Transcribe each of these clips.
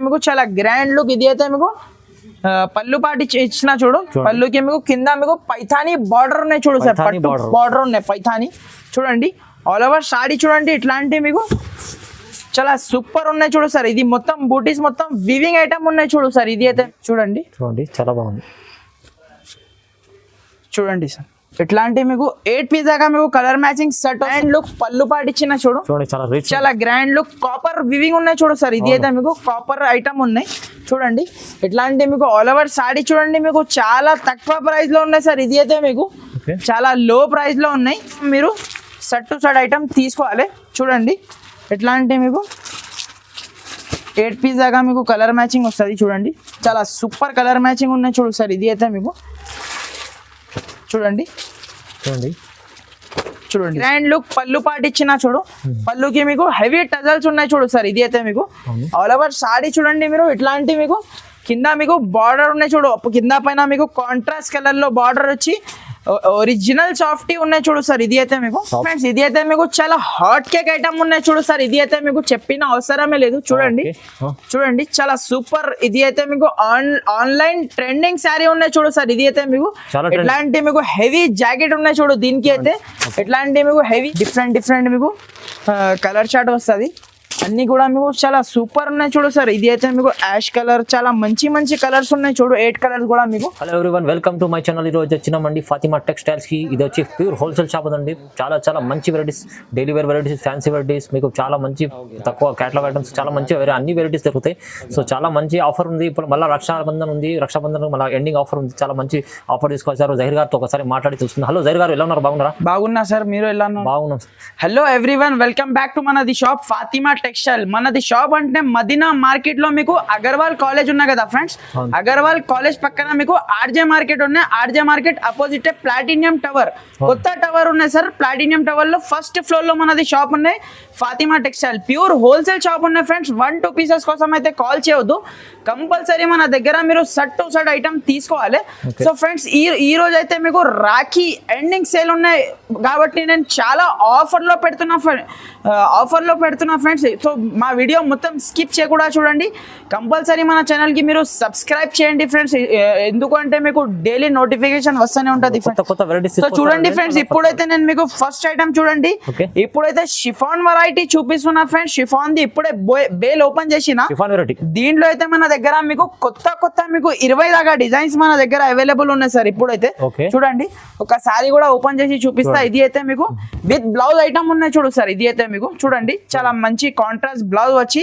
మీకు చాలా grand look. ఇది అయితే మీకు పళ్ళు పాటి ఇచ్చిన చూడు. పళ్ళుకి మీకు కింద మీకు పైథానీ బార్డర్ ఉన్నాయి చూడు సార్, పట్టు బార్డర్ ఉన్నాయి పైథానీ. చూడండి ఆల్ ఓవర్ సారీ చూడండి, ఇట్లాంటి మీకు చాలా సూపర్ ఉన్నాయి చూడు సార్. ఇది మొత్తం బూటీస్ మొత్తం వివింగ్ ఐటమ్ ఉన్నాయి చూడు సార్. ఇది అయితే చూడండి చాలా బాగుంది. చూడండి సార్ ఇట్లాంటి మీకు 8 పీస్ దాకా మీకు colour matching set and look పళ్ళు పాటు ఇచ్చిన చూడు. చాలా గ్రాండ్ లుక్ కాపర్ వివింగ్ ఉన్నాయి చూడు సార్. ఇది అయితే మీకు కాపర్ ఐటమ్ ఉన్నాయి చూడండి. ఇట్లాంటి మీకు ఆల్ ఓవర్ సారీ చూడండి, మీకు చాలా తక్కువ ప్రైస్ లో ఉన్నాయి సార్. ఇది అయితే మీకు చాలా లో ప్రైస్ లో ఉన్నాయి. మీరు సెట్ టు సెట్ ఐటమ్ తీసుకోవాలి. చూడండి ఇట్లాంటి మీకు 8 పీస్ దాకా మీకు కలర్ మ్యాచింగ్ వస్తుంది చూడండి. చాలా సూపర్ కలర్ మ్యాచింగ్ ఉన్నాయి చూడు సార్. ఇది అయితే మీకు చూడండి గ్రాండ్ లుక్ పళ్ళు పాటు ఇచ్చిన చూడు. పళ్ళుకి మీకు హెవీ టజల్స్ ఉన్నాయి చూడు సార్. ఇది అయితే మీకు ఆల్ ఓవర్ సారీ చూడండి. మీరు ఇట్లాంటి మీకు కింద మీకు బార్డర్ ఉన్నాయి చూడు. కింద పైన మీకు కాంట్రాస్ట్ కలర్ లో బార్డర్ వచ్చి ఒరిజినల్ సాఫ్టీ ఉన్నాయి చూడు సార్. ఇది అయితే మీకు ఫ్రెండ్స్ ఇది అయితే మీకు చాలా హాట్ కేక్ ఐటమ్ ఉన్నాయి చూడు సార్. ఇది అయితే మీకు చెప్పిన అవసరమే లేదు. చూడండి చాలా సూపర్. ఇది అయితే మీకు ఆన్లైన్ ట్రెండింగ్ శారీ ఉన్నాయి చూడు సార్. ఇది అయితే మీకు ఇట్లాంటి మీకు హెవీ జాకెట్ ఉన్నాయి చూడు. దీనికి అయితే ఇట్లాంటి మీకు హెవీ డిఫరెంట్ మీకు కలర్ చార్ట్ వస్తుంది. అన్ని కూడా మీకు చాలా సూపర్ ఉన్నాయి చూడు సార్. ఇది అయితే మీకు యాష్ కలర్, చాలా మంచి కలర్స్ ఉన్నాయి చూడు. 8 కలర్స్ కూడా మీకు. Hello everyone, welcome to my channel. ఈరోజు వచ్చినామండి ఫాతిమా టెక్స్టైల్స్ కి. ఇది వచ్చి ప్యూర్ హోల్సేల్ షాప్ అండి. చాలా మంచి varieties, daily wear varieties, fancy varieties, మీకు చాలా మంచి తక్కువ క్యాటలాగ్ ఐటమ్స్, చాలా మంచి అన్ని వెరైటీస్ దొరుకుతాయి. సో చాలా మంచి ఆఫర్ ఉంది. ఇప్పుడు మళ్ళీ రక్షాబంధన్ ఉంది. రక్షాబంధన్ మళ్ళీ ఎండింగ్ ఆఫర్ ఉంది. చాలా మంచి ఆఫర్ తీసుకొచ్చారు. జహీర్ గారితో ఒకసారి మాట్లాడి తెలుస్తుంది. హలో జహీర్ గారు, ఎలా ఉన్నారు? బాగున్నారా? బాగున్నా సార్, మీరు ఎలా ఉన్నారు? బాగున్నాం. Hello everyone, welcome back to మనది షాప్ ఫాతిమా టెక్స్టైల్. మనది షాప్ అంటే మదీనా మార్కెట్ లో మీకు అగర్వాల్ కాలేజ్ ఉన్నాయి కదా ఫ్రెండ్స్. అగర్వాల్ కాలేజ్ పక్కన మీకు ఆర్జే మార్కెట్ ఉన్నాయి. RJ market opposite platinum tower, కొత్త టవర్ ఉన్నాయి సార్. ప్లాటినియం టవర్ లో ఫస్ట్ ఫ్లోర్ లో మనది షాప్ ఉన్నాయి Fatima textile. Pure wholesale shop ఉన్నాయి ఫ్రెండ్స్. 1-2 పీసెస్ కోసం అయితే కాల్ చేయవద్దు. కంపల్సరీ మన దగ్గర మీరు సెట్ టు సెట్ ఐటమ్ తీసుకోవాలి. సో ఫ్రెండ్స్ ఈ రోజు అయితే మీకు రాఖీ ఎండింగ్ సేల్ ఉన్నాయి కాబట్టి నేను చాలా ఆఫర్ లో పెడుతున్నా ఫ్రెండ్స్. సో మా వీడియో మొత్తం స్కిప్ చేయకుండా చూడండి. కంపల్సరీ మన ఛానల్ కి మీరు సబ్స్క్రైబ్ చేయండి ఫ్రెండ్స్. ఎందుకంటే మీకు డైలీ నోటిఫికేషన్ వస్తూనే ఉంటుంది. సో చూడండి ఫ్రెండ్స్, ఇప్పుడైతే నేను మీకు ఫస్ట్ ఐటమ్ చూడండి. ఇప్పుడైతే షిఫాన్ వెరైటీ చూపిస్తున్నా ఫ్రెండ్స్. షిఫాన్ ది ఇప్పుడే బేల్ ఓపెన్ చేసిన. దీంట్లో అయితే మన దగ్గర మీకు కొత్త మీకు 20 దాకా డిజైన్స్ మన దగ్గర అవైలబుల్ ఉన్నాయి సార్. ఇప్పుడైతే చూడండి, ఒకసారి కూడా ఓపెన్ చేసి చూపిస్తా. ఇది అయితే మీకు విత్ బ్లౌజ్ ఐటమ్ ఉన్నాయి చూడు సార్. ఇది అయితే మీకు చూడండి, చాలా మంచి కాంట్రాస్ట్ బ్లౌజ్ వచ్చి.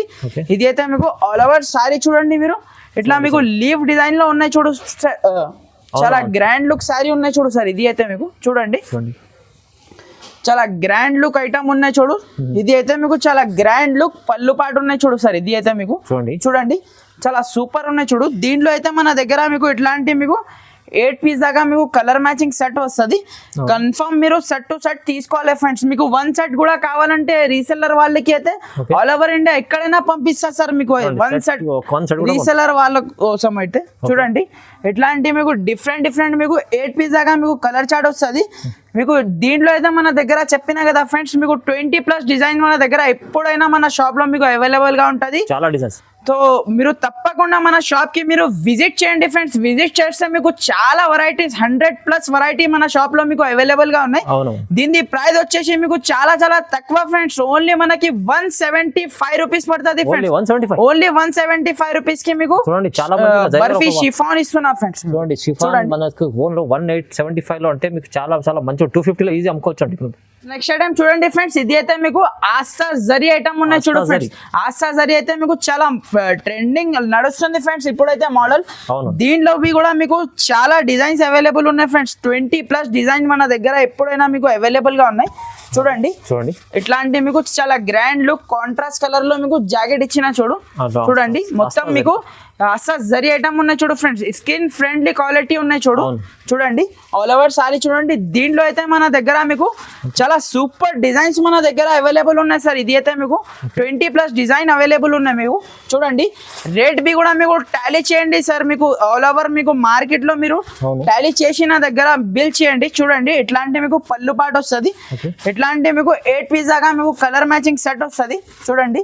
ఇది అయితే మీకు ఆల్ ఓవర్ సారీ చూడండి. మీరు ఇట్లా మీకు లీవ్ డిజైన్ లో ఉన్నాయి చూడు. చాలా గ్రాండ్ లుక్ సారీ ఉన్నాయి చూడు సార్. ఇది అయితే మీకు చూడండి, చాలా గ్రాండ్ లుక్ ఐటమ్ ఉన్నాయి చూడు. ఇది అయితే మీకు చాలా గ్రాండ్ లుక్ పళ్ళు పాటు ఉన్నాయి చూడు సార్. ఇది అయితే మీకు చూడండి, చాలా సూపర్ ఉన్నాయి చూడు. దీంట్లో అయితే మన దగ్గర మీకు ఇట్లాంటి మీకు 8 పీస్ దాకా మీకు కలర్ మ్యాచింగ్ సెట్ వస్తుంది. కన్ఫర్మ్ మీరు సెట్ టు సెట్ తీసుకోవాలి ఫ్రెండ్స్. మీకు 1 సెట్ కూడా కావాలంటే రీసెల్లర్ వాళ్ళకి అయితే ఆల్ ఓవర్ ఇండియా ఎక్కడైనా పంపిస్తారు సార్. మీకు 1 సెట్ రీసెల్లర్ వాళ్ళ కోసం అయితే చూడండి, ఇట్లాంటి మీకు డిఫరెంట్ మీకు 8 పీస్ దాకా మీకు కలర్ చార్ట్ వస్తుంది. మీకు దీంట్లో అయితే మన దగ్గర చెప్పినా కదా ఫ్రెండ్స్, మీకు 20+ డిజైన్ మన దగ్గర ఎప్పుడైనా మన షాప్ లో మీకు అవైలబుల్ గా ఉంటుంది. చాలా డిజైన్స్. సో మీరు తప్పకుండా మన షాప్ కి మీరు విజిట్ చేయండి ఫ్రెండ్స్. విజిట్ చేస్తే మీకు చాలా వెరైటీస్ 100+ వెరైటీ మన షాప్ లో మీకు అవైలబుల్ గా ఉన్నాయి. దీని ప్రైస్ వచ్చేసి మీకు చాలా తక్కువ ఫ్రెండ్స్. ఓన్లీ మనకి 175 రూపీస్ పడుతుంది ఫ్రెండ్స్. ఓన్లీ 175 రూపీస్ కి మీకు బర్ఫీ షిఫాన్ ఇస్తున్నా ఫ్రెండ్స్. షిఫాన్ మనకు 1875 లో అంటే మీకు చాలా మంచి 250 లో ఈజీ అమ్ముకోవచ్చు అండి. నెక్స్ట్ ఐటమ్ చూడండి ఫ్రెండ్స్. ఇది అయితే మీకు ఆస్తా జరీ ఐటమ్ ఉన్నాయి చూడు ఫ్రెండ్స్. ఆస్తా జరీ అయితే మీకు చాలా ట్రెండింగ్ నడుస్తుంది ఫ్రెండ్స్ ఇప్పుడైతే మోడల్. దీంట్లో కూడా మీకు చాలా డిజైన్స్ అవైలబుల్ ఉన్నాయి ఫ్రెండ్స్. 20+ డిజైన్ మన దగ్గర ఎప్పుడైనా మీకు అవైలబుల్ గా ఉన్నాయి. చూడండి ఇట్లాంటి మీకు చాలా గ్రాండ్ లుక్ కాంట్రాస్ట్ కలర్ లో మీకు జాకెట్ ఇచ్చిన చూడండి. మొత్తం మీకు అసలు జరీ ఐటమ్ ఉన్నాయి చూడు ఫ్రెండ్స్. స్కిన్ ఫ్రెండ్లీ క్వాలిటీ ఉన్నాయి చూడండి. ఆల్ ఓవర్ సారీ చూడండి. దీంట్లో అయితే మన దగ్గర మీకు చాలా సూపర్ డిజైన్స్ మన దగ్గర అవైలబుల్ ఉన్నాయి సార్. ఇది అయితే మీకు 20+ డిజైన్ అవైలబుల్ ఉన్నాయి. మీకు చూడండి, రేట్ బి కూడా మీకు టాలీ చేయండి సార్. మీకు ఆల్ ఓవర్ మీకు మార్కెట్ లో మీరు టాలీ చేసిన దగ్గర బిల్ చేయండి. చూడండి, ఇట్లాంటి మీకు పళ్ళు పాటు వస్తుంది. ఇట్లాంటి మీకు 8 పీస్ దాకా మీకు కలర్ మ్యాచింగ్ సెట్ వస్తుంది. చూడండి,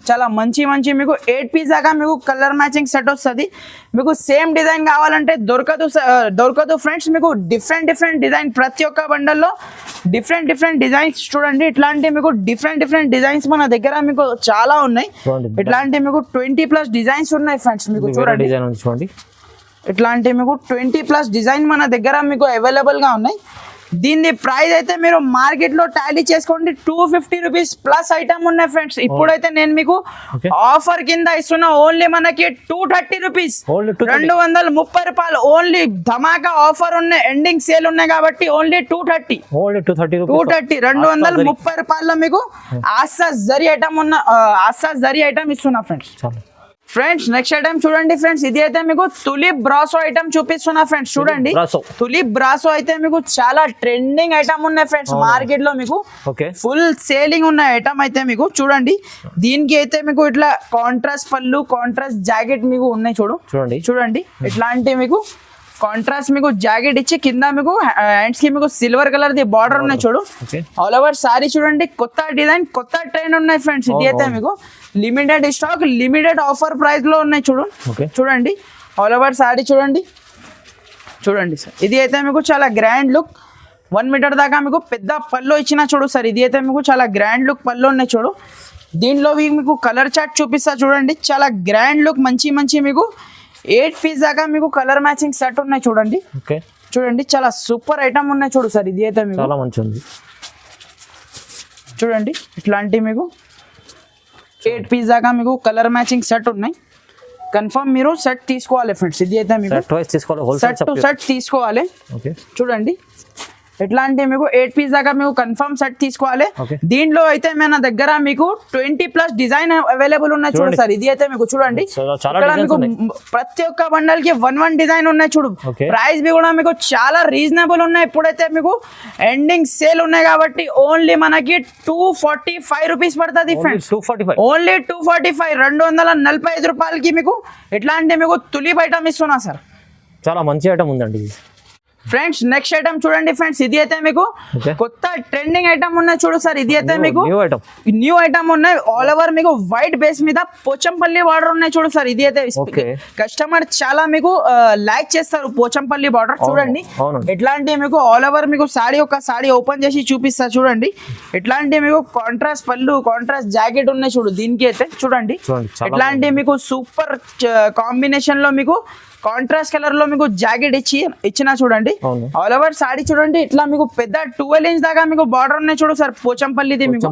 చాలా మంచి మంచి మీకు 8 పీస్ దాకా మీకు కలర్ మ్యాచింగ్ సెట్ వస్తుంది. మీకు సేమ్ డిజైన్ కావాలంటే దొరకదు ఫ్రెండ్స్. మీకు డిఫరెంట్ డిజైన్ ప్రతి ఒక్క బండల్లో డిఫరెంట్ డిజైన్స్ చూడండి. ఇట్లాంటి మీకు డిఫరెంట్ డిజైన్స్ మన దగ్గర మీకు చాలా ఉన్నాయి. ఇట్లాంటి మీకు 20+ డిజైన్స్ ఉన్నాయి ఫ్రెండ్స్. మీకు చూడండి ఇట్లాంటి మీకు 20+ డిజైన్ మన దగ్గర మీకు అవైలబుల్ గా ఉన్నాయి. దీని ప్రైస్ అయితే మీరు మార్కెట్ లో టాలీ చేసుకోండి 250 రూపీస్ ప్లస్ ఐటమ్ ఉన్నాయి ఫ్రెండ్స్. ఇప్పుడైతే నేను మీకు ఆఫర్ కింద ఇస్తున్నా ఓన్లీ మనకి 230 రూపీస్, 230 రూపాయలు ఓన్లీ. ధమాకా ఆఫర్ ఉన్నాయి, ఎండింగ్ సేల్ ఉన్నాయి కాబట్టి ఓన్లీ 230 230 రూపాయల్లో మీకు ఆసా జరీ ఐటమ్ ఇస్తున్నా ఫ్రెండ్స్. నెక్స్ట్ ఐటమ్ చూడండి ఫ్రెండ్స్, ఇది అయితే మీకు తులిప్ బ్రాసో ఐటమ్ చూపిస్తున్నా ఫ్రెండ్స్. చూడండి తులిప్ బ్రాసో అయితే మీకు చాలా ట్రెండింగ్ ఐటమ్ ఉన్నాయి ఫ్రెండ్స్. మార్కెట్ లో మీకు ఫుల్ సేలింగ్ ఉన్న ఐటమ్ అయితే మీకు చూడండి. దీనికి అయితే మీకు ఇట్లా కాంట్రాస్ట్ పళ్ళు, కాంట్రాస్ట్ జాకెట్ మీకు ఉన్నాయి చూడండి. ఇట్లాంటి మీకు కాంట్రాస్ట్ మీకు జాకెట్ ఇచ్చి కింద మీకు హ్యాండ్స్ కి మీకు సిల్వర్ కలర్ ది బార్డర్ ఉన్నాయి ఆల్ ఓవర్ సారీ చూడండి. కొత్త డిజైన్, కొత్త ట్రెండ్ ఉన్నాయి ఫ్రెండ్స్. ఇది అయితే మీకు limited stock, limited offer price లో ఉన్నాయి చూడండి. ఆల్ ఓవర్ సారీ చూడండి సార్. ఇది అయితే మీకు చాలా గ్రాండ్ లుక్, 1 మీటర్ దాకా మీకు పెద్ద పళ్ళు ఇచ్చిన సార్. ఇది అయితే మీకు చాలా గ్రాండ్ లుక్ పళ్ళు ఉన్నాయి దీనిలో మీకు కలర్ చార్ట్ చూపిస్తా చూడండి. చాలా గ్రాండ్ లుక్ మంచి మీకు 8 పీస్ దాకా మీకు కలర్ మ్యాచింగ్ సెట్ ఉన్నాయి చూడండి. చాలా సూపర్ ఐటమ్ ఉన్నాయి సార్. ఇది అయితే మీకు చాలా మంచి ఉంది చూడండి. ఇట్లాంటి మీకు 8 పీస్ దాకా మీకు కలర్ మ్యాచింగ్ సెట్ ఉన్నాయి. కన్ఫర్మ్ మీరు సెట్ తీసుకోవాలి ఫ్రెండ్స్. ఇది అయితే మీకు సెట్ తీసుకోవాలి చూడండి. ఎట్లాంటి మీకు 8 పీస్ దాకా మీకు కన్ఫర్మ్ సెట్ తీసుకోవాలి. దీంట్లో అయితే మన దగ్గర మీకు 20+ డిజైన్ అవైలబుల్ ఉన్నాయి సార్. ఇది అయితే మీకు చూడండి ఇక్కడ మీకు ప్రతి ఒక్క బండల్ కి 1 డిజైన్ ఉన్నాయి ప్రైస్ भी కూడా మీకు చాలా రీజనబుల్ ఉన్నాయి. ఇప్పుడైతే మీకు ఎండింగ్ సేల్ ఉన్నాయి కాబట్టి ఓన్లీ మనకి 245 రూపీస్ పడుతుంది ఫ్రెండ్స్. ఓన్లీ 245, 245 రూపాయలకి మీకు ఎట్లాంటి మీకు తులిప్ ఐటమ్ ఇస్తున్నా సార్. చాలా మంచి ఐటమ్ ఉందండి ఫ్రెండ్స్. నెక్స్ట్ ఐటమ్ చూడండి ఫ్రెండ్స్, ఇది అయితే మీకు కొత్త ట్రెండింగ్ ఐటమ్ ఉన్నాయి సార్. ఇది అయితే మీకు న్యూ ఐటమ్ ఉన్నాయి. ఆల్ ఓవర్ మీకు వైట్ బేస్ మీద పోచంపల్లి బార్డర్ ఉన్నాయి సార్. ఇది అయితే కస్టమర్ చాలా మీకు లైక్ చేస్తారు పోచంపల్లి బార్డర్ చూడండి. ఎట్లాంటి మీకు ఆల్ ఓవర్ మీకు ఒక సారీ ఓపెన్ చేసి చూపిస్తా చూడండి. ఎట్లాంటి మీకు కాంట్రాస్ట్ పళ్ళు, కాంట్రాస్ట్ జాకెట్ ఉన్నాయి దీనికి అయితే చూడండి. ఎట్లాంటి మీకు సూపర్ కాంబినేషన్ లో మీకు కాంట్రాస్ట్ కలర్ లో మీకు జాకెట్ ఇచ్చిన చూడండి. ఆల్ ఓవర్ సారీ చూడండి. ఇట్లా మీకు పెద్ద 12 ఇంచ్ దాకా మీకు బార్డర్ ఉన్నాయి సార్. పోచంపల్లిది మీకు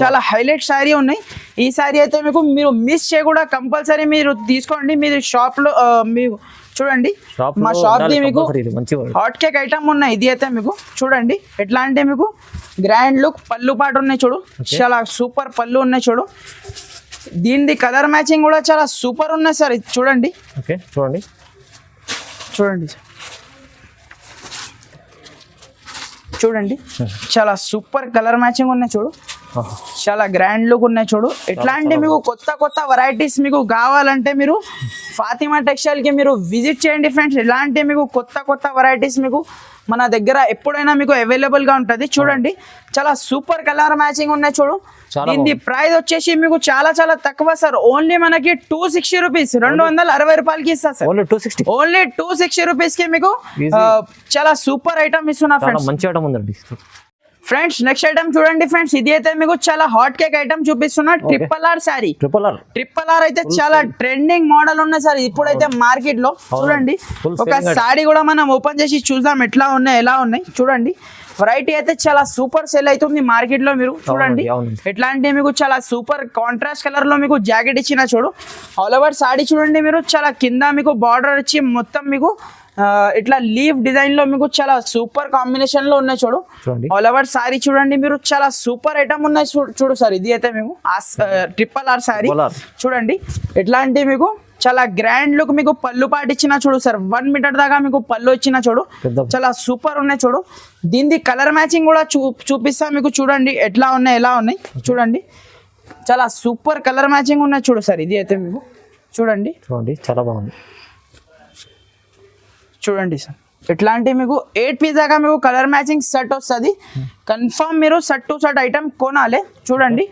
చాలా హైలైట్ సారీ ఉన్నాయి. ఈ సారీ అయితే మీకు మీరు మిస్ చేయకుండా కంపల్సరీ మీరు తీసుకోండి. మీరు షాప్ లో మీరు చూడండి, మా షాప్ ది మీకు హాట్ కేక్ ఐటమ్ ఉన్నాయి. ఇది అయితే మీకు చూడండి. ఎట్లాంటి మీకు గ్రాండ్ లుక్ పళ్ళు పాటు ఉన్నాయి చాలా సూపర్ పళ్ళు ఉన్నాయి దీనిది కలర్ మ్యాచింగ్ కూడా చాలా సూపర్ ఉన్నాయి సార్. ఇది చూడండి చాలా సూపర్ కలర్ మ్యాచింగ్ ఉన్నాయి చాలా గ్రాండ్ లుక్ ఉన్నాయి ఎట్లాంటి మీకు కొత్త వెరైటీస్ మీకు కావాలంటే మీరు ఫాతిమా టెక్స్టైల్ కి మీరు విజిట్ చేయండి ఫ్రెండ్స్. ఇలాంటి మీకు కొత్త వెరైటీస్ మీకు మన దగ్గర ఎప్పుడైనా మీకు అవైలబుల్ గా ఉంటది చూడండి. చాలా సూపర్ కలర్ మ్యాచింగ్ ఉన్నాయి దీని ప్రైస్ వచ్చేసి మీకు చాలా తక్కువ సార్. ఓన్లీ మనకి 260 రూపీస్, 260 రూపాయలకి ఇస్తా సార్. ఓన్లీ 260 రూపీస్ కి మీకు చాలా సూపర్ ఐటమ్ ఇస్తున్నా ఫ్రెండ్స్. మంచి ఐటమ్ ఉందండి ఫ్రెండ్స్. నెక్స్ట్ ఐటమ్ చూడండి ఫ్రెండ్స్, ఇది అయితే మీకు చాలా హాట్ కేక్ ఐటమ్ చూపిస్తున్నా. ట్రిపుల్ ఆర్ అయితే చాలా ట్రెండింగ్ మోడల్ ఉన్నాయి సార్ ఇప్పుడైతే మార్కెట్ లో చూడండి. ఒక సారీ కూడా మనం ఓపెన్ చేసి చూద్దాం ఎలా ఉన్నాయి చూడండి. వెరైటీ అయితే చాలా సూపర్ సేల్ అవుతుంది మార్కెట్ లో. మీరు చూడండి ఎట్లాంటి మీకు చాలా సూపర్ కాంట్రాస్ట్ కలర్ లో మీకు జాకెట్ ఇచ్చిన ఆల్ ఓవర్ సారీ చూడండి. మీరు చాలా కింద మీకు బార్డర్ ఇచ్చి మొత్తం మీకు ఇట్లా లీవ్ డిజైన్ లో మీకు చాలా సూపర్ కాంబినేషన్ లో ఉన్నాయి ఆల్ ఓవర్ సారీ చూడండి. మీరు చాలా సూపర్ ఐటమ్ ఉన్నాయి సార్. ఇది అయితే మీకు ట్రిపుల్ ఆర్ సారీ చూడండి. ఎట్లాంటి మీకు చాలా గ్రాండ్ లుక్ మీకు పళ్ళు పాటు ఇచ్చిన సార్. 1 మీటర్ దాకా మీకు పళ్ళు ఇచ్చిన చాలా సూపర్ ఉన్నాయి దీని కలర్ మ్యాచింగ్ కూడా చూపిస్తా మీకు చూడండి ఎలా ఉన్నాయి చూడండి. చాలా సూపర్ కలర్ మ్యాచింగ్ ఉన్నాయి సార్. ఇది అయితే మీకు చూడండి చాలా బాగుంది చూడండి సార్. ఎట్లాంటి మీకు 8 పీస్ దాకా మీకు కలర్ మ్యాచింగ్ సెట్ వస్తుంది. కన్ఫర్మ్ మీరు సెట్ టు సెట్ ఐటమ్ కొనాలి చూడండి.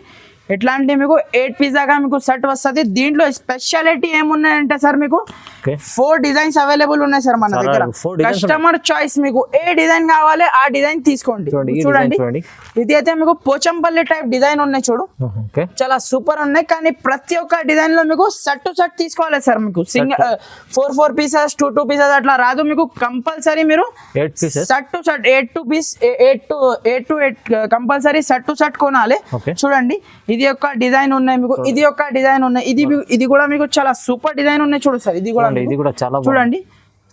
ఇట్లాంటి మీకు 8 పీస్ దాకా మీకు సెట్ వస్తుంది. దీంట్లో స్పెషాలిటీ ఏమున్నాయంటే సార్ మీకు ఓకే 4 డిజైన్స్ అవైలబుల్ ఉన్నాయి సార్ మన దగ్గర. 4 designs కస్టమర్ చాయిస్, మీకు ఏ డిజైన్ కావాలి ఆ డిజైన్ తీసుకోండి. చూడండి ఇది అయితే మీకు పోచంపల్లి టైప్ డిజైన్ ఉన్నాయి చూడు, ఓకే చాలా సూపర్ ఉన్నాయి. కానీ ప్రతి ఒక్క డిజైన్ లో మీకు సెట్ టు సెట్ తీసుకోవాలి సార్. మీకు సింగిల్ 4 పీసెస్ 2 పీసెస్ అట్లా రాదు. మీకు కంపల్సరీ మీరు 8 pieces set to set 8 to 8 compulsory set to set కొనాలి. చూడండి ఇది ఒక డిజైన్ ఉన్నాయి మీకు, ఇది ఒక డిజైన్ ఉన్నాయి, ఇది కూడా మీకు చాలా సూపర్ డిజైన్ ఉన్నాయి చూడు సార్. ఇది కూడా చాలా చూడండి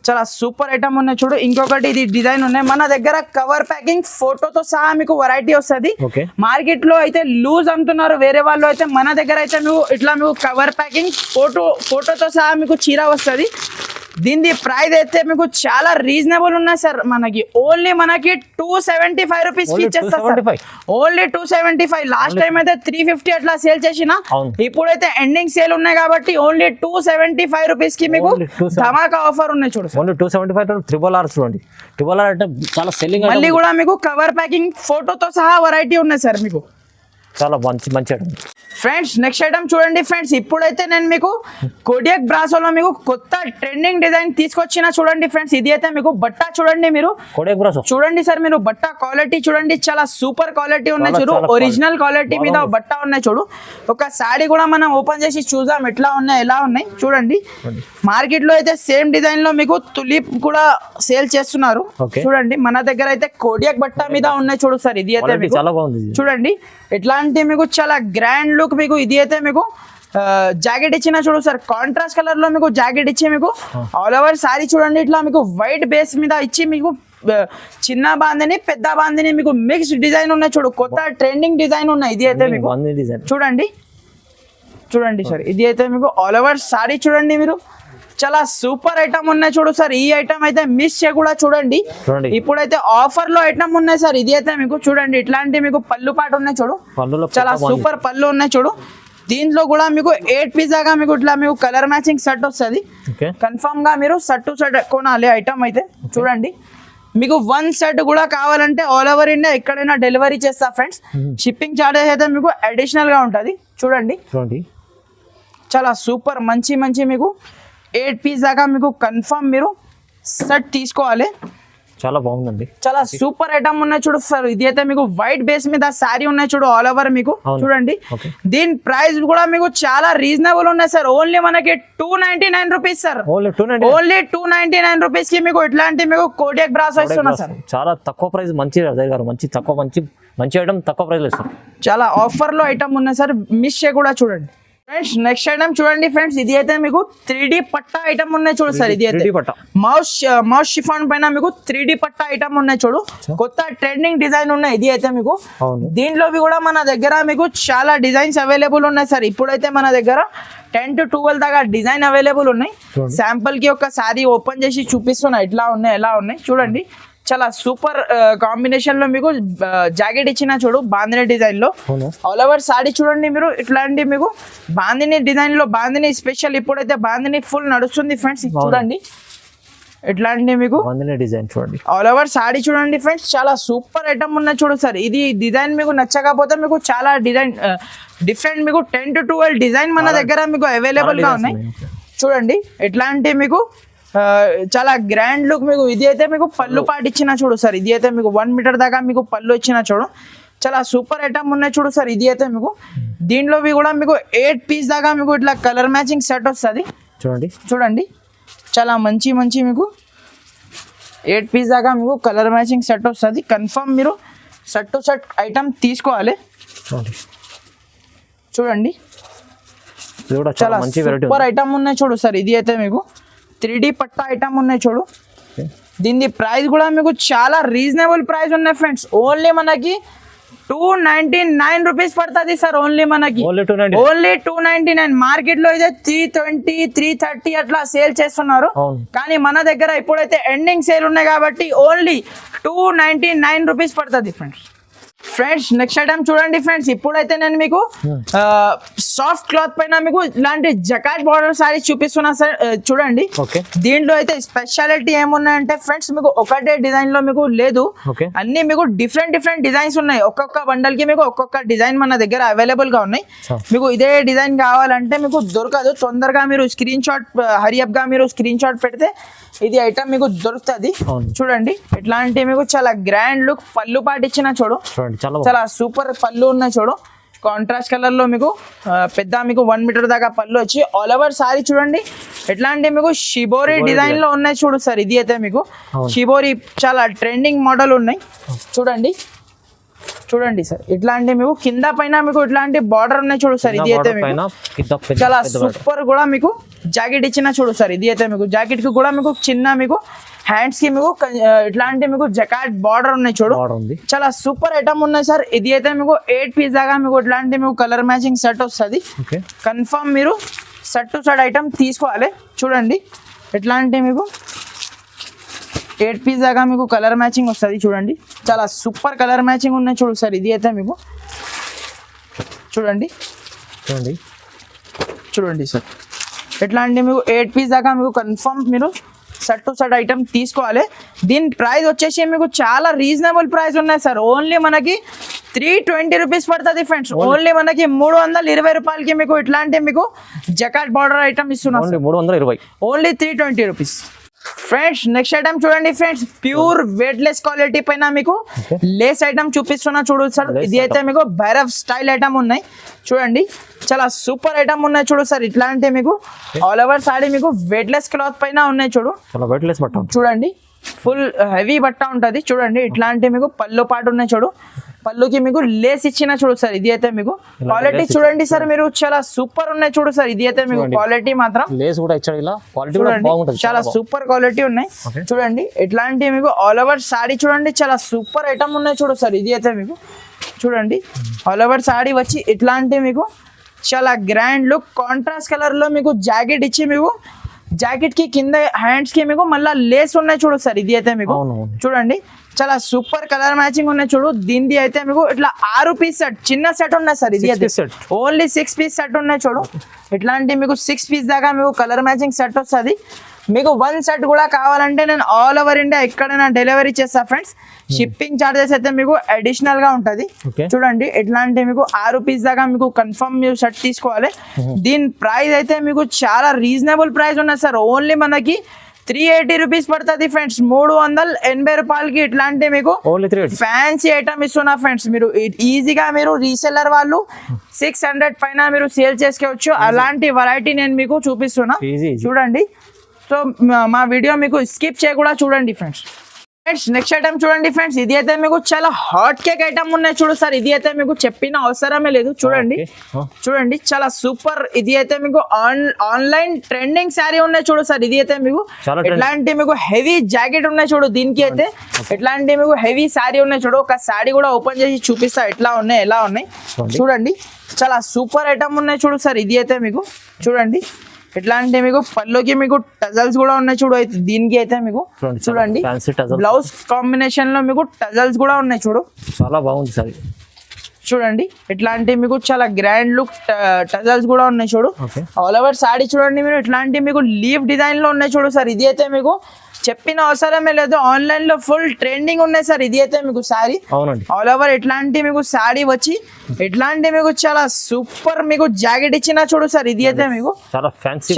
చాలా సూపర్ ఐటమ్ ఉన్నాయి చూడు. ఇంకొకటి ఇది డిజైన్ ఉన్నాయి మన దగ్గర, కవర్ ప్యాకింగ్ ఫోటోతో సహా మీకు వెరైటీ వస్తుంది. మార్కెట్ లో అయితే లూజ్ అమ్ముతున్నారు వేరే వాళ్ళు, అయితే మన దగ్గర అయితే మీకు ఇట్లా మీకు కవర్ ప్యాకింగ్ ఫోటోతో సహా మీకు చీర వస్తుంది. దీని ప్రైస్ అయితే మీకు చాలా రీజనబుల్ ఉన్నాయి సార్. ఓన్లీ మనకి 275 రూపీస్ కి ఇచ్చేస్తారు. ఓన్లీ 275. లాస్ట్ టైం అయితే 350 అట్లా సేల్ చేసిన, ఇప్పుడైతే ఎండింగ్ సేల్ ఉన్నాయి కాబట్టి ఓన్లీ 275 రూపీస్ కి మీకు ధమాకా ఆఫర్ ఉన్నాయి చూడు. ఓన్లీ 275 RRR చూడండి. RRR అంటే చాలా సెల్లింగ్. మళ్ళీ కూడా మీకు కవర్ ప్యాకింగ్ ఫోటోతో సహా వెరైటీ ఉన్నాయి సార్ మీకు, చాలా మంచి ఐటమ్. ఫ్రెండ్స్ నెక్స్ట్ ఐటమ్ చూడండి ఫ్రెండ్స్. ఇప్పుడైతే నేను మీకు కోడియాక్ బ్రాసోలో మీకు కొత్త ట్రెండింగ్ డిజైన్ తీసుకొచ్చిన చూడండి ఫ్రెండ్స్. ఇది అయితే మీకు బట్ట చూడండి, మీరు కోడియాక్ బ్రాసో చూడండి సార్. మీరు బట్ట క్వాలిటీ చూడండి, చాలా సూపర్ క్వాలిటీ ఉన్నాయి చూడు. ఒరిజినల్ క్వాలిటీ మీద బట్ట ఉన్నాయి చూడు. ఒక సారీ కూడా మనం ఓపెన్ చేసి చూద్దాం ఎట్లా ఉన్నాయి, ఎలా ఉన్నాయి చూడండి. మార్కెట్ లో అయితే సేమ్ డిజైన్ లో మీకు తులిప్ కూడా సేల్ చేస్తున్నారు చూడండి. మన దగ్గర అయితే కోడియాక్ బట్ట మీద ఉన్నాయి చూడు సార్. ఇది అయితే మీకు చాలా బాగుంది చూడండి. ఎట్లాంటి మీకు చాలా గ్రాండ్ లుక్ మీకు. ఇది అయితే మీకు జాకెట్ ఇచ్చిన చూడు సార్, కాంట్రాస్ట్ కలర్ లో మీకు జాకెట్ ఇచ్చి మీకు ఆల్ ఓవర్ సారీ చూడండి. ఇట్లా మీకు వైట్ బేస్ మీద ఇచ్చి మీకు చిన్న బాందిని పెద్ద బాందిని మీకు మిక్స్ డిజైన్ ఉన్నాయి చూడు. కొత్త ట్రెండింగ్ డిజైన్ ఉన్నాయి. ఇది అయితే మీకు చూడండి సార్. ఇది అయితే మీకు ఆల్ ఓవర్ సారీ చూడండి, మీరు చాలా సూపర్ ఐటమ్ ఉన్నాయి చూడు సార్. ఈ ఐటమ్ అయితే మిస్ చేయకుండా చూడండి. ఇప్పుడైతే ఆఫర్ లో ఐటమ్ ఉన్నాయి సార్. ఇది అయితే మీకు చూడండి, ఇట్లాంటి మీకు పళ్ళు పాటు ఉన్నాయి చూడు, చాలా సూపర్ పళ్ళు ఉన్నాయి చూడు. దీంట్లో కూడా మీకు 8 పీస్ దాకా మీకు ఇట్లా మీకు కలర్ మ్యాచింగ్ సెట్ వస్తుంది. కన్ఫర్మ్ గా మీరు సెట్ టు సెట్ కొనాలి ఐటమ్ అయితే చూడండి. మీకు 1 సెట్ కూడా కావాలంటే ఆల్ ఓవర్ ఇండియా ఎక్కడైనా డెలివరీ చేస్తా ఫ్రెండ్స్. షిప్పింగ్ చార్జెస్ అయితే మీకు అడిషనల్ గా ఉంటుంది చూడండి. చాలా సూపర్ మంచి మీకు 8 పీస్ దాకా మీకు కన్ఫర్మ్ మీరు సెట్ తీసుకోవాలి. చాలా బాగుందండి, చాలా సూపర్ ఐటమ్ ఉన్నాయి చూడు సార్. ఇది అయితే మీకు వైట్ బేస్ మీద సారీ ఉన్నాయి చూడు, ఆల్ ఓవర్ మీకు చూడండి. దీని ప్రైస్ కూడా మీకు చాలా రీజనబుల్ ఉన్నాయి సార్. ఓన్లీ మనకి 299 రూపీస్ సార్. ఓన్లీ 299 రూపీస్ కి మీకు ఇట్లాంటి మీకు కోడియాక్ బ్రాసో ఇస్తున్నా సార్. చాలా తక్కువ ప్రైస్, మంచి ఐటమ్ తక్కువ ప్రైస్ ఇస్తారు. చాలా ఆఫర్ లో ఐటమ్ ఉన్నాయి సార్, మిస్ చేయకుండా చూడండి ఫ్రెండ్స్. నెక్స్ట్ ఐటమ్ చూడండి ఫ్రెండ్స్. ఇది అయితే మీకు 3D పట్టా ఐటమ్ ఉన్నాయి చూడు సార్. ఇది అయితే మౌస్ షిఫాన్ పైన మీకు 3D పట్టా ఐటమ్ ఉన్నాయి చూడు. కొత్త ట్రెండింగ్ డిజైన్ ఉన్నాయి. ఇది అయితే మీకు దీంట్లో కూడా మన దగ్గర మీకు చాలా డిజైన్స్ అవైలబుల్ ఉన్నాయి సార్. ఇప్పుడైతే మన దగ్గర 10 to 12 దాకా డిజైన్ అవైలబుల్ ఉన్నాయి. శాంపుల్ కి ఒక సారీ ఓపెన్ చేసి చూపిస్తున్నా ఎట్లా ఉన్నాయి, ఎలా ఉన్నాయి చూడండి. చాలా సూపర్ కాంబినేషన్ లో మీకు జాకెట్ ఇచ్చిన చూడు, బాందిని డిజైన్ లో ఆల్ ఓవర్ సారీ చూడండి. మీరు ఇట్లాంటి మీకు బాందిని డిజైన్ లో, బాందిని స్పెషల్ ఇప్పుడైతే బాందిని ఫుల్ నడుస్తుంది ఫ్రెండ్స్. చూడండి ఇట్లాంటి మీకు డిజైన్ చూడండి, ఆల్ ఓవర్ సారీ చూడండి ఫ్రెండ్స్. చాలా సూపర్ ఐటమ్ ఉన్నాయి చూడు సార్. ఇది డిజైన్ మీకు నచ్చకపోతే మీకు చాలా డిజైన్ డిఫరెంట్ మీకు 10 to 12 డిజైన్ మన దగ్గర మీకు అవైలబుల్ గా ఉన్నాయి చూడండి. ఇట్లాంటి మీకు చాలా గ్రాండ్ లుక్ మీకు. ఇది అయితే మీకు పళ్ళు పాటు ఇచ్చిన చూడు సార్. ఇది అయితే మీకు 1 మీటర్ దాకా మీకు పళ్ళు ఇచ్చిన చూడు, చాలా సూపర్ ఐటమ్ ఉన్నాయి చూడు సార్. ఇది అయితే మీకు దీంట్లో కూడా మీకు 8 పీస్ దాకా మీకు ఇట్లా కలర్ మ్యాచింగ్ సెట్ వస్తుంది చూడండి. చాలా మంచి మీకు 8 పీస్ దాకా మీకు కలర్ మ్యాచింగ్ సెట్ వస్తుంది. కన్ఫర్మ్ మీరు సెట్ టు సెట్ ఐటమ్ తీసుకోవాలి చూడండి. చాలా సూపర్ ఐటమ్ ఉన్నాయి చూడు సార్. ఇది అయితే మీకు 3D పట్టా ఐటమ్ ఉన్నాయి చూడు. దీని ప్రైస్ కూడా మీకు చాలా రీజనబుల్ ప్రైస్ ఉన్నాయి ఫ్రెండ్స్. ఓన్లీ మనకి 299 రూపీస్ పడుతుంది సార్. ఓన్లీ మనకి ఓన్లీ 299. మార్కెట్ లో అయితే 320 330 అట్లా సేల్ చేస్తున్నారు. కానీ మన దగ్గర ఇప్పుడైతే ఎండింగ్ సేల్ ఉన్నాయి కాబట్టి ఓన్లీ 299 రూపీస్ పడుతుంది ఫ్రెండ్స్. ఫ్రెండ్స్ నెక్స్ట్ ఐటమ్ చూడండి ఫ్రెండ్స్, ఇప్పుడైతే నేను మీకు సాఫ్ట్ క్లాత్ పైన మీకు ఇలాంటి జకాట్ బార్డర్ సారీస్ చూపిస్తున్నా సార్. చూడండి ఓకే, దీంట్లో అయితే స్పెషాలిటీ ఏమున్నాయంటే ఫ్రెండ్స్, మీకు ఒకటే డిజైన్ లో మీకు లేదు, ఓకే, అన్ని మీకు డిఫరెంట్ డిజైన్స్ ఉన్నాయి. ఒక్కొక్క బండల్ కి మీకు ఒక్కొక్క డిజైన్ మన దగ్గర అవైలబుల్ గా ఉన్నాయి. మీకు ఇదే డిజైన్ కావాలంటే మీకు దొరకదు. తొందరగా మీరు స్క్రీన్ షాట్ హరియప్ గా మీరు స్క్రీన్ షాట్ పెడితే ఇది ఐటమ్ మీకు దొరుకుతుంది. చూడండి ఇట్లాంటి మీకు చాలా గ్రాండ్ లుక్ పళ్ళు పాటు ఇచ్చిన చూడు, చాలా సూపర్ పళ్ళు ఉన్నాయి చూడు. కాంట్రాస్ట్ కలర్ లో మీకు పెద్ద మీకు 1 మీటర్ దాకా పళ్ళు వచ్చి ఆల్ ఓవర్ సారీ చూడండి. ఎట్లాంటి మీకు షిబోరి డిజైన్ లో ఉన్నాయి చూడు సార్. ఇది అయితే మీకు షిబోరి చాలా ట్రెండింగ్ మోడల్ ఉన్నాయి. చూడండి సార్, ఇట్లాంటి మీకు కింద పైన మీకు ఇట్లాంటి బార్డర్ ఉన్నాయి చూడు సార్. ఇది అయితే మీకు చాలా సూపర్ కూడా మీకు జాకెట్ ఇచ్చిన చూడు సార్. ఇది అయితే మీకు జాకెట్ కి కూడా మీకు చిన్న మీకు హ్యాండ్స్ కి మీకు ఇట్లాంటి మీకు జకాట్ బార్డర్ ఉన్నాయి చూడు. చాలా సూపర్ ఐటమ్ ఉన్నాయి సార్. ఇది అయితే మీకు 8 పీస్ దాకా మీకు ఇట్లాంటి మీకు కలర్ మ్యాచింగ్ సెట్ వస్తుంది. కన్ఫర్మ్ మీరు సెట్ టు సెట్ ఐటమ్ తీసుకోవాలి. చూడండి ఇట్లాంటి మీకు 8 పీస్ దాకా మీకు కలర్ మ్యాచింగ్ వస్తుంది. చూడండి చాలా సూపర్ కలర్ మ్యాచింగ్ ఉన్నాయి చూడు సార్. ఇది అయితే మీకు చూడండి సార్, ఇట్లాంటి మీకు 8 పీస్ దాకా మీకు కన్ఫర్మ్ మీరు సెట్ టు సెట్ ఐటమ్ తీసుకోవాలి. దీని ప్రైస్ వచ్చేసి మీకు చాలా రీజనబుల్ ప్రైస్ ఉన్నాయి సార్. ఓన్లీ మనకి 320 రూపీస్ పడుతుంది ఫ్రెండ్స్. ఓన్లీ మనకి 320 రూపాయలకి మీకు ఇట్లాంటి మీకు జకాట్ బార్డర్ ఐటమ్ ఇస్తున్నాం. 320, only 320 rupees. Friends next item చూడండి ఫ్రెండ్స్, ప్యూర్ వెయిట్లెస్ క్వాలిటీ పైన మీకు లేస్ ఐటమ్ చూపిస్తున్నా చూడు సార్. ఇది అయితే మీకు భైరవ్ స్టైల్ ఐటమ్ ఉన్నాయి చూడండి. చాలా సూపర్ ఐటమ్ ఉన్నాయి చూడు సార్. ఇట్లాంటి మీకు ఆల్ ఓవర్ సారీ మీకు వెయిట్లెస్ క్లాత్ పైన ఉన్నాయి చూడు. చూడండి ఫుల్ హెవీ బట్ట ఉంటది. చూడండి ఇట్లాంటి మీకు పళ్ళు పాటు ఉన్నాయి చూడు. పళ్ళుకి మీకు లేస్ ఇచ్చిన చూడు సార్. ఇది అయితే మీకు క్వాలిటీ చూడండి సార్, మీరు చాలా సూపర్ ఉన్నాయి చూడు సార్. ఇది అయితే మీకు క్వాలిటీ మాత్రం చూడండి చాలా సూపర్ క్వాలిటీ ఉన్నాయి. చూడండి ఇట్లాంటి మీకు ఆల్ ఓవర్ సారీ చూడండి, చాలా సూపర్ ఐటమ్ ఉన్నాయి చూడు సార్. ఇది అయితే మీకు చూడండి ఆల్ ఓవర్ సారీ వచ్చి ఇట్లాంటి మీకు చాలా గ్రాండ్ లుక్ కాంట్రాస్ట్ కలర్ లో మీకు జాకెట్ ఇచ్చి మీకు జాకెట్ కి కింద హ్యాండ్స్ కి మీకు మళ్ళీ లేస్ ఉన్నాయి చూడు సార్. ఇది అయితే మీకు చూడండి చాలా సూపర్ కలర్ మ్యాచింగ్ ఉన్నాయి చూడు. దీనిది అయితే మీకు ఇట్లా 6 పీస్ సెట్ చిన్న సెట్ ఉన్నాయి సార్. ఇది అయితే ఓన్లీ 6 పీస్ సెట్ ఉన్నాయి చూడు. ఇట్లాంటి మీకు 6 పీస్ దాకా మీకు కలర్ మ్యాచింగ్ సెట్ వస్తుంది. మీకు 1 సెట్ కూడా కావాలంటే నేను ఆల్ ఓవర్ ఇండియా ఎక్కడైనా డెలివరీ చేస్తా ఫ్రెండ్స్. షిప్పింగ్ చార్జెస్ అయితే మీకు అడిషనల్ గా ఉంటది. చూడండి ఇట్లాంటి మీకు 6 పీస్ దాకా మీకు కన్ఫర్మ్ మీరు సెట్ తీసుకోవాలి. దీని ప్రైస్ అయితే మీకు చాలా రీజనబుల్ ప్రైస్ ఉన్నాయి సార్. ఓన్లీ మనకి 380 రూపీస్ పడుతుంది ఫ్రెండ్స్. 380 రూపాయలకి ఇట్లాంటి మీకు ఫ్యాన్సీ ఐటమ్ ఇస్తున్నా ఫ్రెండ్స్. మీరు ఈజీగా మీరు రీసెల్లర్ వాళ్ళు 600 పైన మీరు సేల్ చేసుకోవచ్చు. అలాంటి వెరైటీ నేను మీకు చూపిస్తున్నా చూడండి. సో మా వీడియో మీకు స్కిప్ చేయకుండా చూడండి ఫ్రెండ్స్. నెక్స్ట్ ఐటమ్ చూడండి ఫ్రెండ్స్, ఇది అయితే మీకు చాలా హాట్ కేక్ ఐటమ్ ఉన్నాయి చూడు సార్. ఇది అయితే మీకు చెప్పిన అవసరమే లేదు. చూడండి చాలా సూపర్. ఇది అయితే మీకు ఆన్లైన్ ట్రెండింగ్ శారీ ఉన్నాయి చూడు సార్. ఇది అయితే మీకు ఎట్లాంటి మీకు హెవీ జాకెట్ ఉన్నాయి చూడు. దీనికి అయితే ఎట్లాంటి మీకు హెవీ శారీ ఉన్నాయి చూడు. ఒక శారీ కూడా ఓపెన్ చేసి చూపిస్తా ఎలా ఉన్నాయి. చూడండి చాలా సూపర్ ఐటమ్ ఉన్నాయి చూడు సార్. ఇది అయితే మీకు చూడండి ఇట్లాంటి మీకు పళ్ళుకి మీకు టజల్స్ కూడా ఉన్నాయి చూడు. అయితే దీనికి అయితే మీకు చూడండి బ్లౌజ్ కాంబినేషన్ లో మీకు టజల్స్ కూడా ఉన్నాయి చూడు. చాలా బాగుంది సార్. చూడండి ఇట్లాంటి మీకు చాలా గ్రాండ్ లుక్ టజల్స్ కూడా ఉన్నాయి చూడు. ఆల్ ఓవర్ సారీ చూడండి మీరు ఇట్లాంటి మీకు లీఫ్ డిజైన్ లో ఉన్నాయి చూడు సార్. ఇది అయితే మీకు చెప్పిన అవసరమే లేదు. ఆన్లైన్ లో ఫుల్ ట్రెండింగ్ ఉన్నాయి సార్. ఇది అయితే మీకు సారీ ఆల్ ఓవర్ ఇట్లాంటి మీకు సారీ వచ్చి ఇట్లాంటి మీకు చాలా సూపర్ మీకు జాకెట్ ఇచ్చిన చూడు సార్. ఇది అయితే మీకు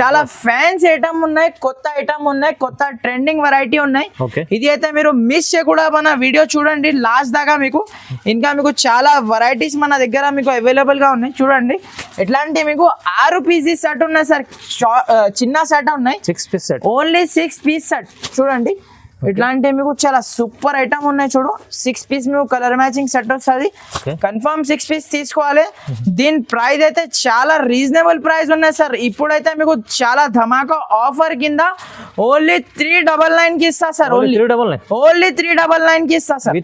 చాలా ఫ్యాన్సీ ఐటమ్ ఉన్నాయి, కొత్త ఐటమ్ ఉన్నాయి, కొత్త ట్రెండింగ్ వెరైటీ ఉన్నాయి. ఇది అయితే మీరు మిస్ చేయకుండా మన వీడియో చూడండి లాస్ట్ దాకా. మీకు ఇంకా మీకు చాలా వెరైటీస్ మన దగ్గర మీకు అవైలబుల్ గా ఉన్నాయి. చూడండి ఇట్లాంటి మీకు 6 పీసెస్ సెట్ ఉన్నాయి సార్. చిన్న సెట్ ఉన్నాయి, 6 piece set, only 6 piece set. చూడండి ఇట్లాంటి మీకు చాలా సూపర్ ఐటమ్ ఉన్నాయి చూడు. 6 పీస్ మీకు కలర్ మ్యాచింగ్ సెట్ వస్తుంది. కన్ఫర్మ్ 6 పీస్ తీసుకోవాలి. దీని ప్రైస్ అయితే చాలా రీజనబుల్ ప్రైస్ ఉన్నాయి సార్. ఇప్పుడైతే మీకు చాలా ధమాకా ఆఫర్ కింద ఓన్లీ 399 కి ఇస్తా సార్. ఓన్లీ 399 కి ఇస్తా సార్.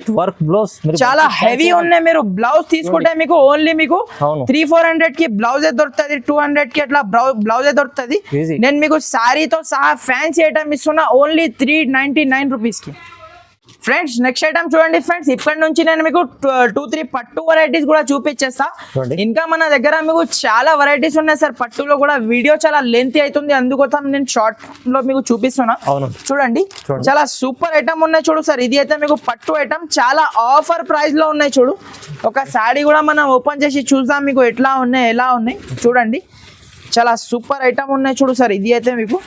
చాలా హెవీ ఉన్నాయి. మీరు బ్లౌజ్ తీసుకుంటే మీకు ఓన్లీ మీకు 300-400 కి బ్లౌజ్ దొరుకుతుంది, 200 కి అట్లా బ్లౌజ్ దొరుకుతుంది. నేను మీకు సారీతో సహా ఫ్యాన్సీ ఐటమ్ ఇస్తున్నా ఓన్లీ 399 రూపీస్ కి. ఫ్రెండ్స్ నెక్స్ట్ ఐటమ్ చూడండి ఫ్రెండ్స్, ఇక్కడ నుంచి నేను మీకు 2-3 పట్టు వెరైటీస్ కూడా చూపించేస్తా. చూడండి. ఇంకా మన దగ్గర మీకు చాలా వెరైటీస్ ఉన్నాయి సార్ పట్టులో కూడా. వీడియో చాలా లెంత్ అవుతుంది, అందుకోసం నేను షార్ట్ లో మీకు చూపిస్తున్నా. అవును. చూడండి చాలా సూపర్ ఐటమ్ ఉన్నాయి చూడు సార్. ఇది అయితే మీకు పట్టు ఐటమ్ చాలా ఆఫర్ ప్రైస్ లో ఉన్నాయి చూడు. ఒక సాడీ కూడా మనం ఓపెన్ చేసి చూద్దాం మీకు ఎట్లా ఉన్నాయి ఎలా ఉన్నాయి. చూడండి చాలా సూపర్ ఐటమ్ ఉన్నాయి చూడు సార్. ఇది అయితే మీకు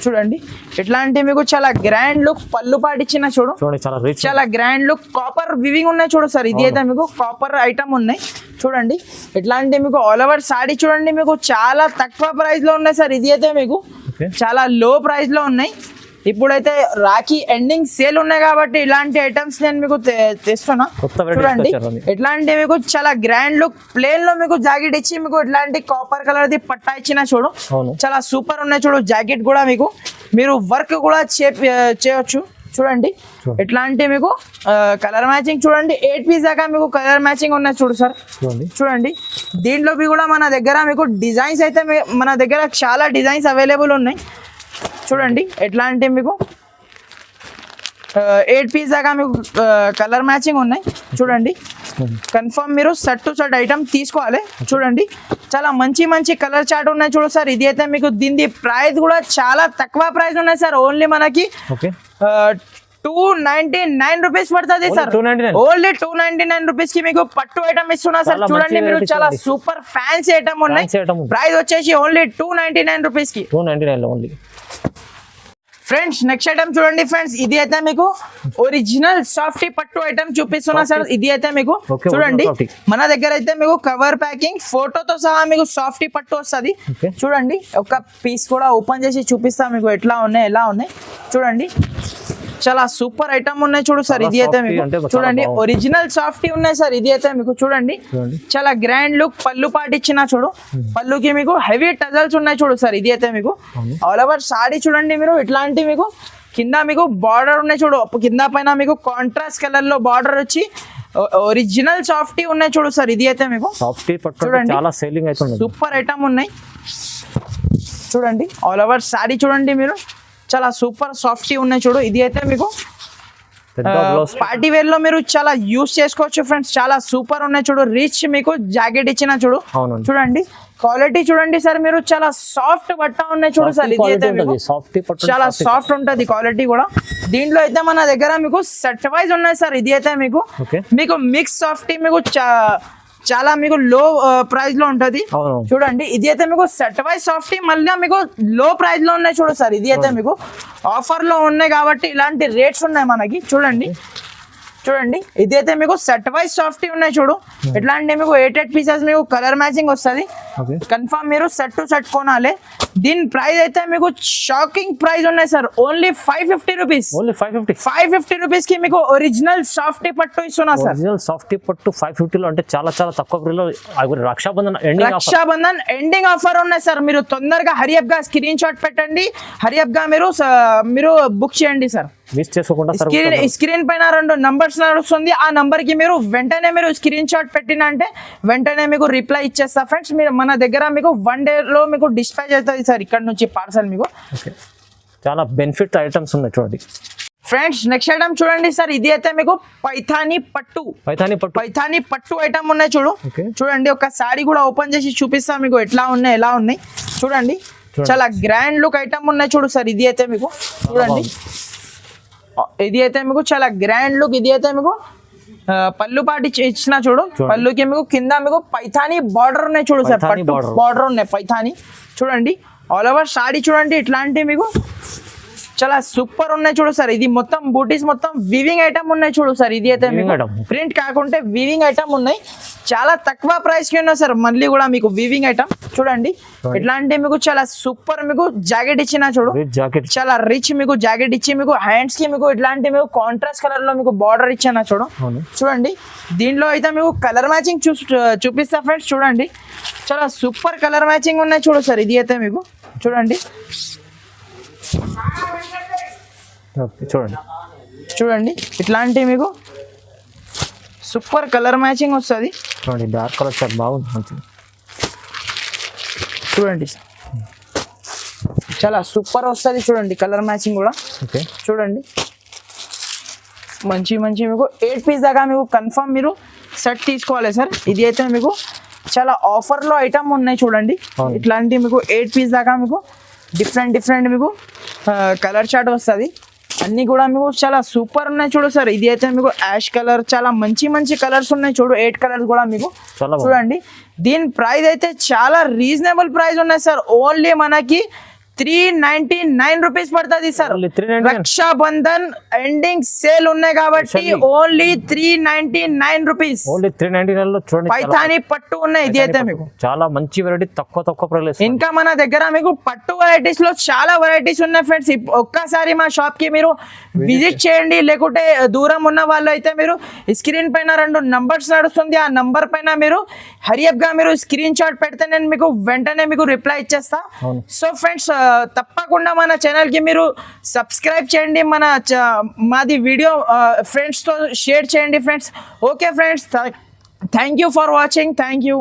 చూడండి ఎట్లాంటి మీకు చాలా గ్రాండ్ లుక్ పళ్ళు పాటిచ్చిన చూడు. చాలా రిచ్, చాలా గ్రాండ్ లుక్ కాపర్ వివింగ్ ఉన్నాయి చూడు సార్. ఇది అయితే మీకు కాపర్ ఐటమ్ ఉన్నాయి చూడండి. ఎట్లాంటి మీకు ఆల్ ఓవర్ సాడీ చూడండి మీకు చాలా తక్కువ ప్రైస్ లో ఉన్నాయి సార్. ఇది అయితే మీకు చాలా లో ప్రైస్ లో ఉన్నాయి. ఇప్పుడైతే రాఖీ ఎండింగ్ సేల్ ఉన్నాయి కాబట్టి ఇలాంటి ఐటమ్స్ నేను మీకు తెస్తున్నా. చూడండి ఎట్లాంటి మీకు చాలా గ్రాండ్ లుక్ ప్లేన్ లో మీకు జాకెట్ ఇచ్చి మీకు ఇట్లాంటి కాపర్ కలర్ ది పట్టా ఇచ్చిన చూడు. చాలా సూపర్ ఉన్నాయి చూడు. జాకెట్ కూడా మీకు మీరు వర్క్ కూడా చేయొచ్చు. చూడండి ఎట్లాంటి మీకు కలర్ మ్యాచింగ్ చూడండి 8 పీస్ దాకా మీకు కలర్ మ్యాచింగ్ ఉన్నాయి చూడు సార్. చూడండి దీంట్లో కూడా మన దగ్గర మీకు డిజైన్స్ అయితే మన దగ్గర చాలా డిజైన్స్ అవైలబుల్ ఉన్నాయి. చూడండి ఎట్లాంటి మీకు 8 పీస్ దాకా మీకు కలర్ మ్యాచింగ్ ఉన్నాయి. చూడండి కన్ఫర్మ్ మీరు సెట్ టు సెట్ ఐటమ్ తీసుకోవాలి. చూడండి చాలా మంచి మంచి కలర్ చార్ట్ ఉన్నాయి చూడు సార్. ఇది అయితే మీకు దీని ప్రైస్ కూడా చాలా తక్కువ ప్రైస్ ఉన్నాయి సార్. ఓన్లీ మనకి 299 రూపీస్ పడుతుంది సార్. ఓన్లీ 299 రూపీస్ కి మీకు పట్టు ఐటమ్ ఇస్తున్నా సార్. చూడండి మీరు చాలా సూపర్ ఫ్యాన్సీ ఐటమ్ ఉన్నాయి. ప్రైస్ వచ్చేసి ఓన్లీ 299 రూపీస్ కి. 299 ఓన్లీ. ఫ్రెండ్స్ నెక్స్ట్ ఐటమ్ చూడండి ఫ్రెండ్స్, ఇది అయితే మీకు ఒరిజినల్ సాఫ్టీ పట్టు ఐటమ్ చూపిస్తున్నా సార్. ఇది అయితే మీకు చూడండి మన దగ్గర అయితే మీకు కవర్ ప్యాకింగ్ ఫోటోతో సహా మీకు సాఫ్టీ పట్టు వస్తుంది. చూడండి ఒక పీస్ కూడా ఓపెన్ చేసి చూపిస్తా మీకు ఎట్లా ఉన్నాయి ఎలా ఉన్నాయి. చూడండి చాలా సూపర్ ఐటమ్ ఉన్నాయి చూడు సార్. ఇది అయితే మీకు చూడండి ఒరిజినల్ సాఫ్టీ ఉన్నాయి సార్. ఇది అయితే మీకు చూడండి చాలా గ్రాండ్ లుక్ పళ్ళు పాటిచ్చిన చూడు. పళ్ళుకి మీకు హెవీ టజల్స్ ఉన్నాయి చూడు సార్. ఇది అయితే మీకు ఆల్ ఓవర్ సాడీ చూడండి మీరు ఇట్లాంటి మీకు కింద మీకు బార్డర్ ఉన్నాయి చూడు. కింద పైన మీకు కాంట్రాస్ట్ కలర్ లో బార్డర్ వచ్చి ఒరిజినల్ సాఫ్టీ ఉన్నాయి చూడు సార్. ఇది అయితే మీకు చూడండి చాలా సేలింగ్ అవుతుంది. సూపర్ ఐటమ్ ఉన్నాయి చూడండి. ఆల్ ఓవర్ సాడీ చూడండి మీరు చాలా సూపర్ సాఫ్టీ ఉన్నాయి చూడు. ఇది అయితే మీకు పార్టీ వేర్ లో మీరు చాలా యూస్ చేసుకోవచ్చు ఫ్రెండ్స్. చాలా సూపర్ ఉన్నాయి చూడు. రిచ్ మీకు జాకెట్ ఇచ్చిన చూడు. చూడండి క్వాలిటీ చూడండి సార్ మీరు చాలా సాఫ్ట్ బట్ట ఉన్నాయి చూడు సార్. ఇది అయితే చాలా సాఫ్ట్ ఉంటది క్వాలిటీ కూడా. దీంట్లో అయితే మన దగ్గర మీకు సెట్ వైజ్ ఉన్నాయి సార్. ఇది అయితే మీకు మిక్స్ సాఫ్టీ మీకు చాలా మీకు లో ప్రైస్ లో ఉంటది. చూడండి ఇది అయితే మీకు సెట్ వైజ్ సాఫ్టీ మళ్ళీ మీకు లో ప్రైస్ లో ఉన్నాయి చూడు సార్. ఇది అయితే మీకు ఆఫర్ లో ఉన్నాయి కాబట్టి ఇలాంటి రేట్స్ ఉన్నాయి మనకి. చూడండి చూడండి ఇది అయితే మీకు సెట్ వైజ్ సాఫ్టీ ఉన్నాయి చూడు. ఎట్లాంటి మీకు 8 పీసెస్ మీకు కలర్ మ్యాచింగ్ వస్తుంది. కన్ఫర్మ్ మీరు సెట్ టు సెట్ కొనాలి. దీని ప్రైస్ అయితే మీకు షాకింగ్ ప్రైస్ ఉన్నాయి సార్. Only 550 rupees. 550 రూపీస్ కి మీకు ఒరిజినల్ సాఫ్టీ పట్టు ఇస్తున్నా సార్. ఒరిజినల్ సాఫ్టీ పట్టు 550 లో అంటే చాలా చాలా తక్కువ ప్రైస్ లో. రక్షాబంధన్ ఎండింగ్ ఆఫర్ ఉన్నాయి సార్. మీరు తొందరగా హరియప్ గా స్క్రీన్ షాట్ పెట్టండి. హరియప్ గా మీరు బుక్ చేయండి సార్. మిస్ చేసుకోకుండా స్క్రీన్ పైన 2 నంబర్స్ నడుస్తుంది. ఆ నంబర్ కి మీరు వెంటనే మీరు స్క్రీన్ షాట్ పెట్టిన అంటే వెంటనే మీకు రిప్లై ఇచ్చేస్తా ఫ్రెండ్స్. మీరు మన దగ్గర మీకు 1 day లో మీకు డిస్పాచ్ అవుతుంది సార్ ఇక్కడ నుంచి పార్సల్ మీకు. చాలా బెనిఫిట్ ఐటమ్స్ ఉన్నాయి చూడండి ఫ్రెండ్స్. నెక్స్ట్ ఐటమ్ చూడండి సార్. ఇది అయితే మీకు పైథానీ పట్టు ఐటమ్ ఉన్నాయి చూడు. చూడండి ఒక సారీ కూడా ఓపెన్ చేసి చూపిస్తా మీకు ఎట్లా ఉన్నాయి ఎలా ఉన్నాయి. చూడండి చాలా గ్రాండ్ లుక్ ఐటమ్ ఉన్నాయి చూడు సార్. ఇది అయితే మీకు చూడండి ఇది అయితే మీకు చాలా గ్రాండ్ లుక్. ఇది అయితే మీకు పళ్ళు పాటి ఇచ్చిన చూడు. పళ్ళుకి మీకు కింద మీకు పైథానీ బార్డర్ ఉన్నాయి చూడు సార్. బార్డర్ ఉన్నాయి పైథానీ. చూడండి ఆల్ ఓవర్ సాడీ చూడండి ఇట్లాంటి మీకు చాలా సూపర్ ఉన్నాయి చూడు సార్. ఇది మొత్తం బూటీస్ మొత్తం వివింగ్ ఐటమ్ ఉన్నాయి చూడు సార్. ఇది అయితే ప్రింట్ కాకుంటే వివింగ్ ఐటమ్ ఉన్నాయి. చాలా తక్కువ ప్రైస్ కి ఉన్నాయి సార్. మళ్ళీ కూడా మీకు వివింగ్ ఐటమ్ చూడండి ఇట్లాంటి మీకు చాలా సూపర్ మీకు జాకెట్ ఇచ్చిన చూడు. చాలా రిచ్ మీకు జాకెట్ ఇచ్చి మీకు హ్యాండ్స్ కి మీకు ఇట్లాంటి మీకు కాంట్రాస్ట్ కలర్ లో మీకు బార్డర్ ఇచ్చిన చూడు. చూడండి దీంట్లో అయితే మీకు కలర్ మ్యాచింగ్ చూపిస్తా ఫ్రెండ్స్. చూడండి చాలా సూపర్ కలర్ మ్యాచింగ్ ఉన్నాయి చూడు సార్. ఇది అయితే మీకు చూడండి చూడండి ఇట్లాంటి మీకు సూపర్ కలర్ మ్యాచింగ్ వస్తుంది. చూడండి డార్క్ కలర్ చాలా బాగుంది. చూడండి చాలా సూపర్ వస్తుంది చూడండి, కలర్ మ్యాచింగ్ కూడా ఓకే చూడండి. మంచి మీకు 8 పీస్ దాకా మీకు కన్ఫర్మ్ మీరు సెట్ తీసుకోవాలి సార్. ఇది అయితే మీకు చాలా ఆఫర్లో ఐటమ్ ఉన్నాయి చూడండి. ఇట్లాంటి మీకు 8 పీస్ దాకా మీకు డిఫరెంట్ మీకు కలర్ చార్ట్ వస్తుంది. అన్నీ కూడా మీకు చాలా సూపర్ ఉన్నాయి చూడు సార్. ఇది అయితే మీకు యాష్ కలర్, చాలా మంచి కలర్స్ ఉన్నాయి చూడు. 8 కలర్స్ కూడా మీకు చూడండి. దీని ప్రైస్ అయితే చాలా రీజనబుల్ ప్రైస్ ఉన్నాయి సార్. ఓన్లీ మనకి 399 రూపీస్ పడుతుంది సార్. రక్షాబంధన్ ఎండింగ్ సేల్ ఉన్నాయి కాబట్టి ఓన్లీ 399 రూపీస్. ఓన్లీ 399 లో చూడండి పైథాని పట్టు ఉన్నాయి. ఇది అయితే మీకు చాలా మంచి వెరైటీ, తక్కువ ప్రైస్. ఇంకా మన దగ్గర మీకు పట్టు వెరైటీస్ లో చాలా వెరైటీస్ ఉన్నాయి ఫ్రెండ్స్. ఒక్కసారి మా షాప్ కి మీరు విజిట్ చేయండి. లేకుంటే దూరం ఉన్న వాళ్ళు అయితే మీరు స్క్రీన్ పైన 2 నంబర్స్ నడుస్తుంది. ఆ నంబర్ పైన మీరు హరియప్ గా మీరు స్క్రీన్ షాట్ పెడితే నేను మీకు వెంటనే మీకు రిప్లై ఇచ్చేస్తా. సో ఫ్రెండ్స్ తప్పకుండా మన ఛానల్ కి మీరు సబ్స్క్రైబ్ చేయండి. మాది వీడియో ఫ్రెండ్స్ తో షేర్ చేయండి friends. Okay friends, thank you for watching. Thank you.